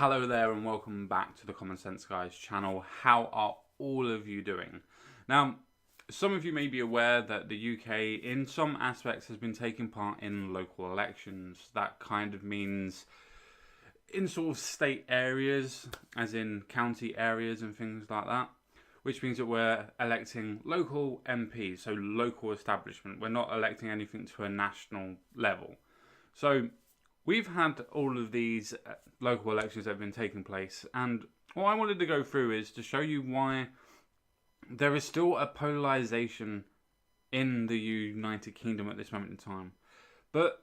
Hello there and welcome back to the Common Sense Guys channel. How are all of you doing? Now, some of you may be aware that the UK in some aspects has been taking part in local elections. That kind of means in sort of state areas, as in county areas and things like that, which means that we're electing local MPs, so local establishment. We're not electing anything to a national level. So we've had all of these local elections that have been taking place, and what I wanted to go through is to show you why there is still a polarisation in the United Kingdom at this moment in time. But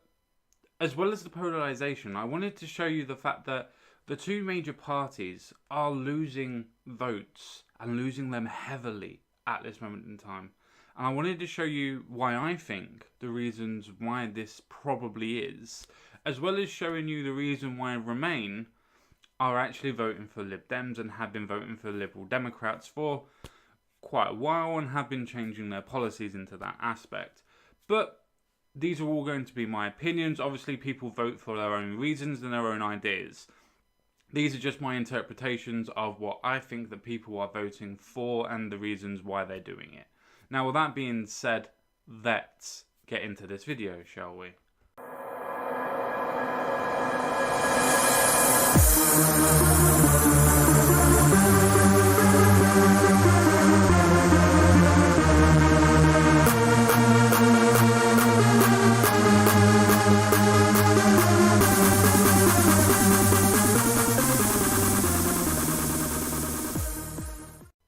as well as the polarisation, I wanted to show you the fact that the two major parties are losing votes and losing them heavily at this moment in time. And I wanted to show you why I think the reasons why this probably is, as well as showing you the reason why Remain are actually voting for Lib Dems and have been voting for Liberal Democrats for quite a while and have been changing their policies into that aspect. But these are all going to be my opinions. Obviously, people vote for their own reasons and their own ideas. These are just my interpretations of what I think that people are voting for and the reasons why they're doing it. Now, with that being said, let's get into this video, shall we?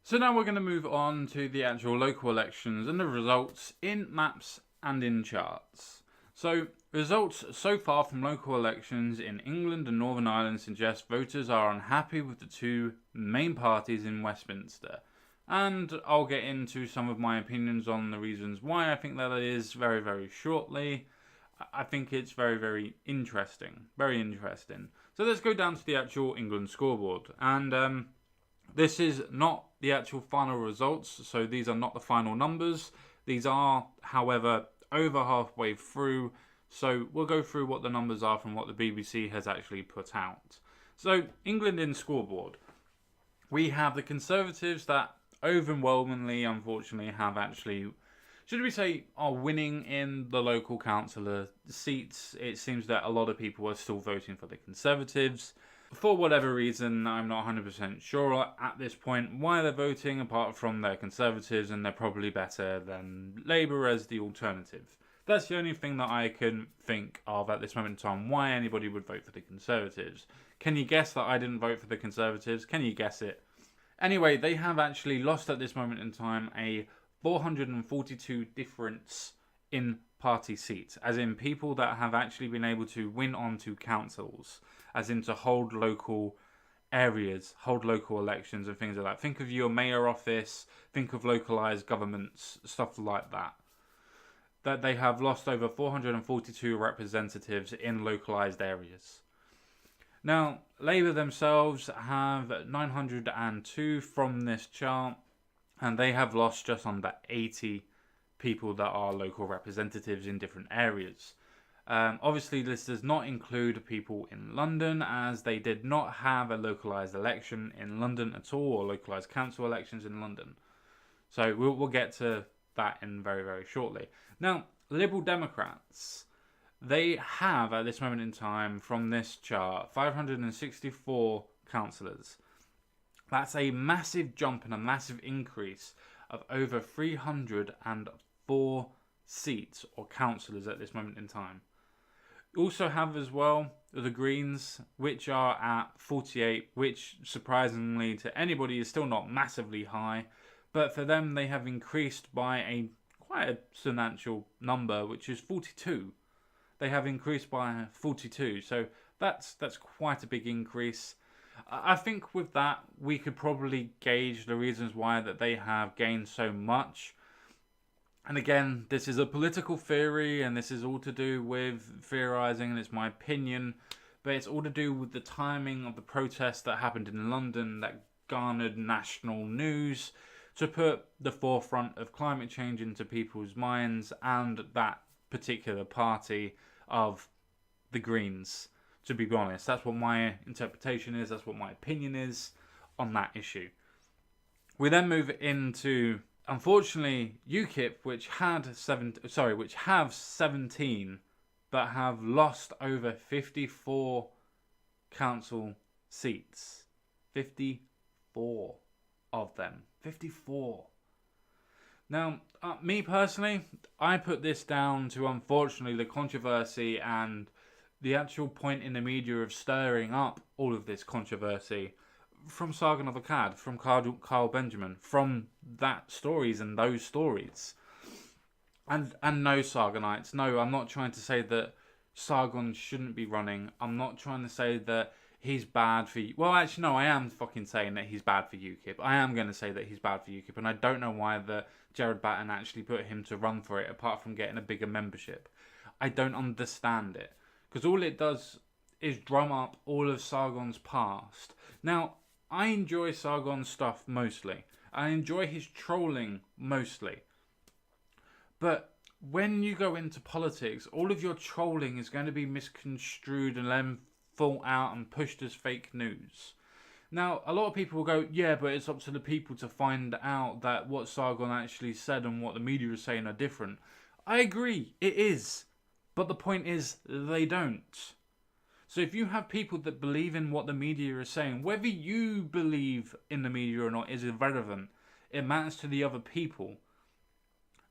So now we're going to move on to the actual local elections and the results in maps and in charts. So results so far from local elections in England and Northern Ireland suggest voters are unhappy with the two main parties in Westminster. And I'll get into some of my opinions on the reasons why I think that is very, very shortly. I think it's very, very interesting. Very interesting. So let's go down to the actual England scoreboard. And this is not the actual final results, so these are not the final numbers. These are, however, over halfway through, so we'll go through what the numbers are from what the BBC has actually put out. So, England in scoreboard. We have the Conservatives that overwhelmingly, unfortunately, have actually, should we say, are winning in the local councillor seats. It seems that a lot of people are still voting for the Conservatives. For whatever reason, I'm not 100% sure at this point why they're voting, apart from they're Conservatives and they're probably better than Labour as the alternative. That's the only thing that I can think of at this moment in time, why anybody would vote for the Conservatives. Can you guess that I didn't vote for the Conservatives? Can you guess it? Anyway, they have actually lost at this moment in time a 442 difference in party seats, as in people that have actually been able to win onto councils, as in to hold local areas, hold local elections and things like that. Think of your mayor office, think of localised governments, stuff like that. That they have lost over 442 representatives in localised areas. Now, Labour themselves have 902 from this chart, and they have lost just under 80 people that are local representatives in different areas. Obviously, this does not include people in London, as they did not have a localised election in London at all, or localised council elections in London. So we'll get to that in very, very shortly. Now, Liberal Democrats, they have, at this moment in time, from this chart, 564 councillors. That's a massive jump and a massive increase of over 304 seats or councillors at this moment in time. You also have as well the Greens, which are at 48, which surprisingly to anybody is still not massively high, but for them they have increased by quite a substantial number, which is 42. They have increased by 42, so that's quite a big increase. I think with that we could probably gauge the reasons why that they have gained so much. And again, this is a political theory, and this is all to do with theorising, and it's my opinion, but it's all to do with the timing of the protests that happened in London that garnered national news to put the forefront of climate change into people's minds, and that particular party of the Greens to be honest. That's what my interpretation is. That's what my opinion is on that issue. We then move into, unfortunately, UKIP, which have 17, but have lost over 54 council seats. 54 of them. 54. Now, me personally, I put this down to, unfortunately, the controversy and the actual point in the media of stirring up all of this controversy from Sargon of Akkad, from Carl Benjamin, from that stories and those stories. And no, Sargonites, no, I'm not trying to say that Sargon shouldn't be running. I'm not trying to say that he's bad for... Well, actually, no, I am fucking saying that he's bad for UKIP. I am going to say that he's bad for UKIP, and I don't know why Jared Batten actually put him to run for it, apart from getting a bigger membership. I don't understand it. Because all it does is drum up all of Sargon's past. Now, I enjoy Sargon's stuff mostly. I enjoy his trolling mostly. But when you go into politics, all of your trolling is going to be misconstrued and then thought out and pushed as fake news. Now, a lot of people will go, yeah, but it's up to the people to find out that what Sargon actually said and what the media is saying are different. I agree, it is. But the point is, they don't. So if you have people that believe in what the media is saying, whether you believe in the media or not is irrelevant. It matters to the other people.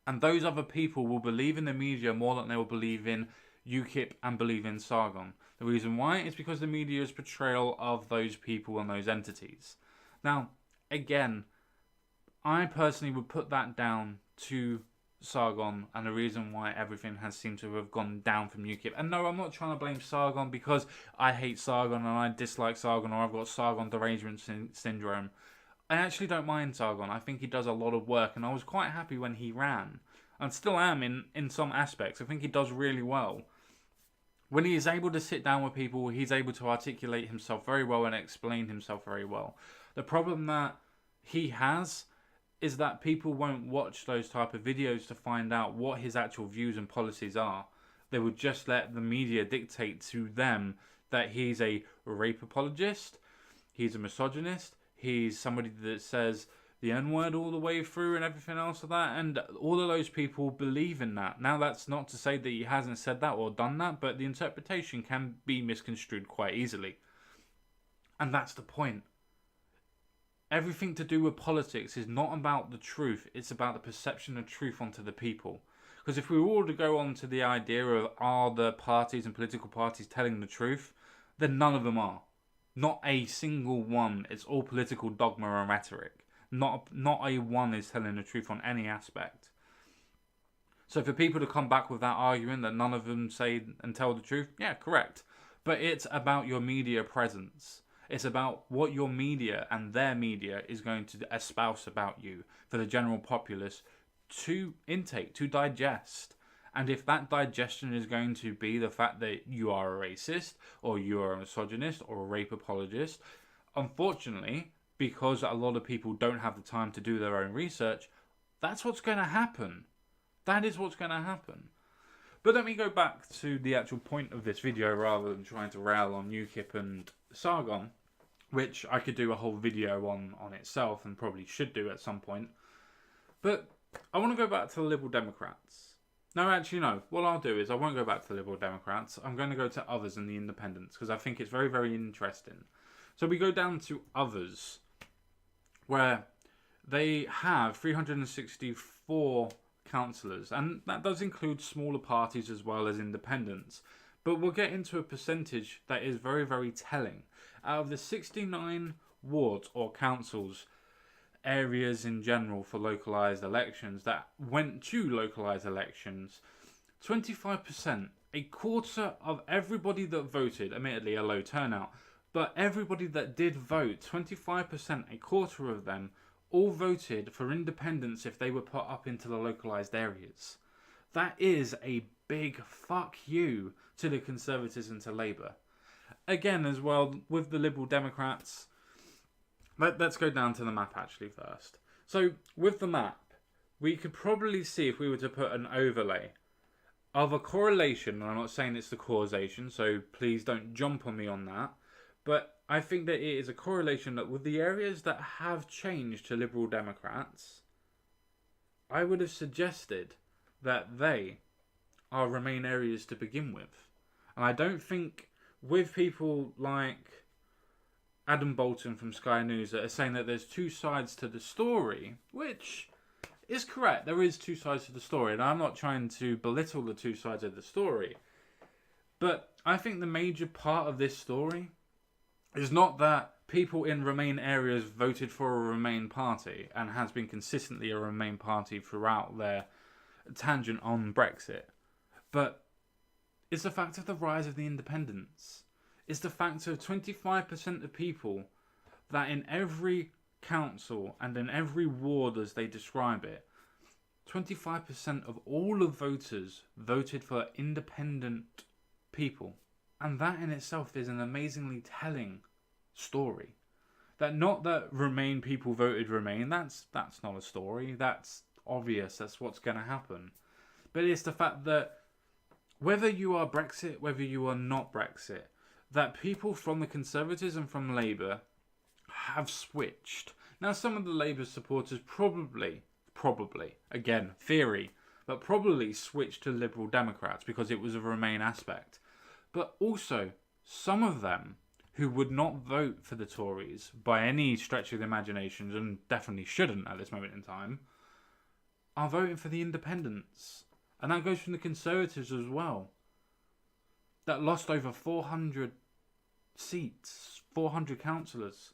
And those other people will believe in the media more than they will believe in UKIP and believe in Sargon. The reason why is because the media's portrayal of those people and those entities. Now, again, I personally would put that down to Sargon and the reason why everything has seemed to have gone down from UKIP. And no, I'm not trying to blame Sargon because I hate Sargon and I dislike Sargon or I've got Sargon derangement syndrome. I actually don't mind Sargon. I think he does a lot of work and I was quite happy when he ran. And still am in some aspects. I think he does really well. When he is able to sit down with people, he's able to articulate himself very well and explain himself very well. The problem that he has is that people won't watch those type of videos to find out what his actual views and policies are. They would just let the media dictate to them that he's a rape apologist, he's a misogynist, he's somebody that says the N-word all the way through and everything else like that, and all of those people believe in that. Now, that's not to say that he hasn't said that or done that, but the interpretation can be misconstrued quite easily. And that's the point. Everything to do with politics is not about the truth, it's about the perception of truth onto the people. Because if we were all to go on to the idea of are the parties and political parties telling the truth, then none of them are. Not a single one. It's all political dogma and rhetoric. Not a one is telling the truth on any aspect. So for people to come back with that argument that none of them say and tell the truth, yeah, correct. But it's about your media presence. It's about what your media and their media is going to espouse about you for the general populace to intake, to digest. And if that digestion is going to be the fact that you are a racist or you are a misogynist or a rape apologist, unfortunately, because a lot of people don't have the time to do their own research, that's what's going to happen. That is what's going to happen. But let me go back to the actual point of this video rather than trying to rail on UKIP and Sargon, which I could do a whole video on itself and probably should do at some point. But I want to go back to the Liberal Democrats. No, actually no. What I'll do is I won't go back to the Liberal Democrats. I'm going to go to others and the independents because I think it's very, very interesting. So we go down to others, where they have 364 councillors, and that does include smaller parties as well as independents. But we'll get into a percentage that is very, very telling. Out of the 69 wards or councils, areas in general for localised elections that went to localised elections, 25%, a quarter of everybody that voted, admittedly a low turnout, but everybody that did vote, 25%, a quarter of them, all voted for independence if they were put up into the localised areas. That is a big fuck you to the Conservatives and to Labour. Again, as well, with the Liberal Democrats, let's go down to the map actually first. So, with the map, we could probably see if we were to put an overlay of a correlation, and I'm not saying it's the causation, so please don't jump on me on that, but I think that it is a correlation that with the areas that have changed to Liberal Democrats, I would have suggested that they are Remain areas to begin with. And I don't think with people like Adam Bolton from Sky News that are saying that there's two sides to the story, which is correct. There is two sides to the story, and I'm not trying to belittle the two sides of the story. But I think the major part of this story is not that people in Remain areas voted for a Remain party and has been consistently a Remain party throughout their tangent on Brexit, but it's the fact of the rise of the independents. It's the fact of 25% of people that in every council and in every ward, as they describe it, 25% of all of voters voted for independent people. And that in itself is an amazingly telling story. That not that Remain people voted Remain, that's not a story, that's obvious, that's what's going to happen. But it's the fact that whether you are Brexit, whether you are not Brexit, that people from the Conservatives and from Labour have switched. Now, some of the Labour supporters probably, again, theory, but probably switched to Liberal Democrats because it was a Remain aspect. But also, some of them who would not vote for the Tories by any stretch of the imagination, and definitely shouldn't at this moment in time, are voting for the independents. And that goes from the Conservatives as well. That lost over 400 seats, 400 councillors.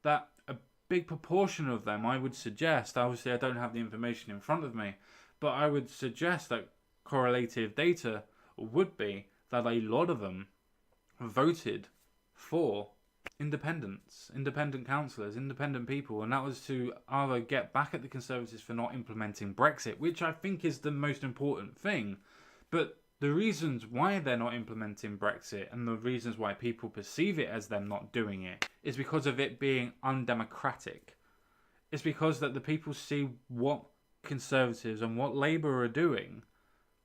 That a big proportion of them, I would suggest, obviously I don't have the information in front of me, but I would suggest that correlative data would be that a lot of them voted for independents, independent councillors, independent people, and that was to either get back at the Conservatives for not implementing Brexit, which I think is the most important thing. But the reasons why they're not implementing Brexit and the reasons why people perceive it as them not doing it is because of it being undemocratic. It's because that the people see what Conservatives and what Labour are doing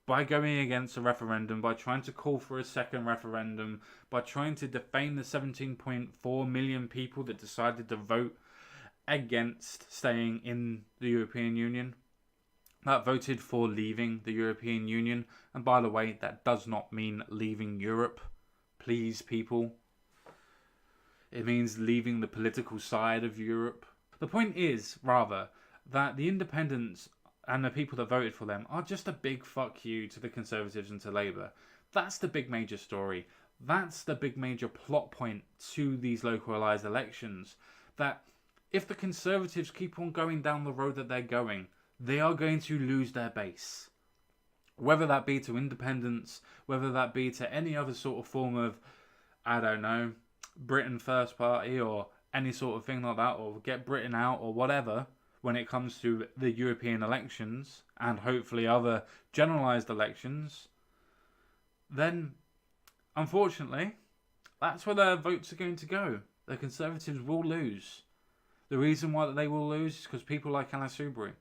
by going against a referendum, by trying to call for a second referendum, by trying to defame the 17.4 million people that decided to vote against staying in the European Union, that voted for leaving the European Union. And by the way, that does not mean leaving Europe. Please, people. It means leaving the political side of Europe. The point is, rather, that the independents and the people that voted for them are just a big fuck you to the Conservatives and to Labour. That's the big major story. That's the big major plot point to these localised elections. That if the Conservatives keep on going down the road that they're going, they are going to lose their base. Whether that be to independents, whether that be to any other sort of form of, I don't know, Britain First Party or any sort of thing like that, or get Britain out or whatever, when it comes to the European elections and hopefully other generalised elections, then unfortunately that's where their votes are going to go. The Conservatives will lose. The reason why they will lose is because people like Anna Soubry.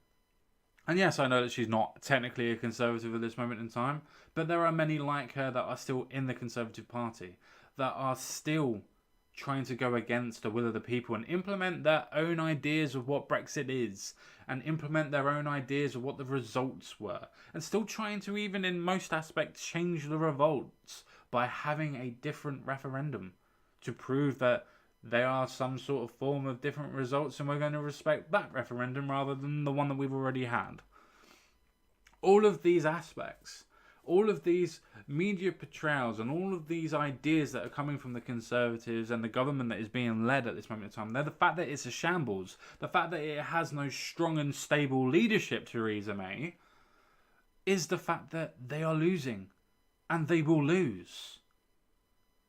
And yes, I know that she's not technically a Conservative at this moment in time, but there are many like her that are still in the Conservative Party, that are still trying to go against the will of the people and implement their own ideas of what Brexit is, and implement their own ideas of what the results were, and still trying to, even in most aspects, change the results by having a different referendum to prove that there are some sort of form of different results and we're going to respect that referendum rather than the one that we've already had. All of these aspects, all of these media portrayals and all of these ideas that are coming from the Conservatives and the government that is being led at this moment in time, they're the fact that it's a shambles, the fact that it has no strong and stable leadership, Theresa May, is the fact that they are losing, and they will lose.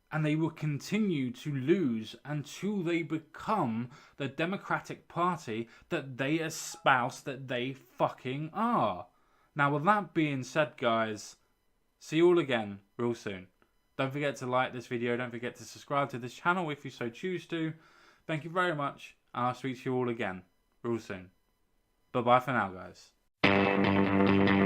And they will continue to lose until they become the Democratic Party that they espouse that they fucking are. Now, with that being said, guys, see you all again real soon. Don't forget to like this video. Don't forget to subscribe to this channel if you so choose to. Thank you very much. And I'll speak to you all again real soon. Bye-bye for now, guys.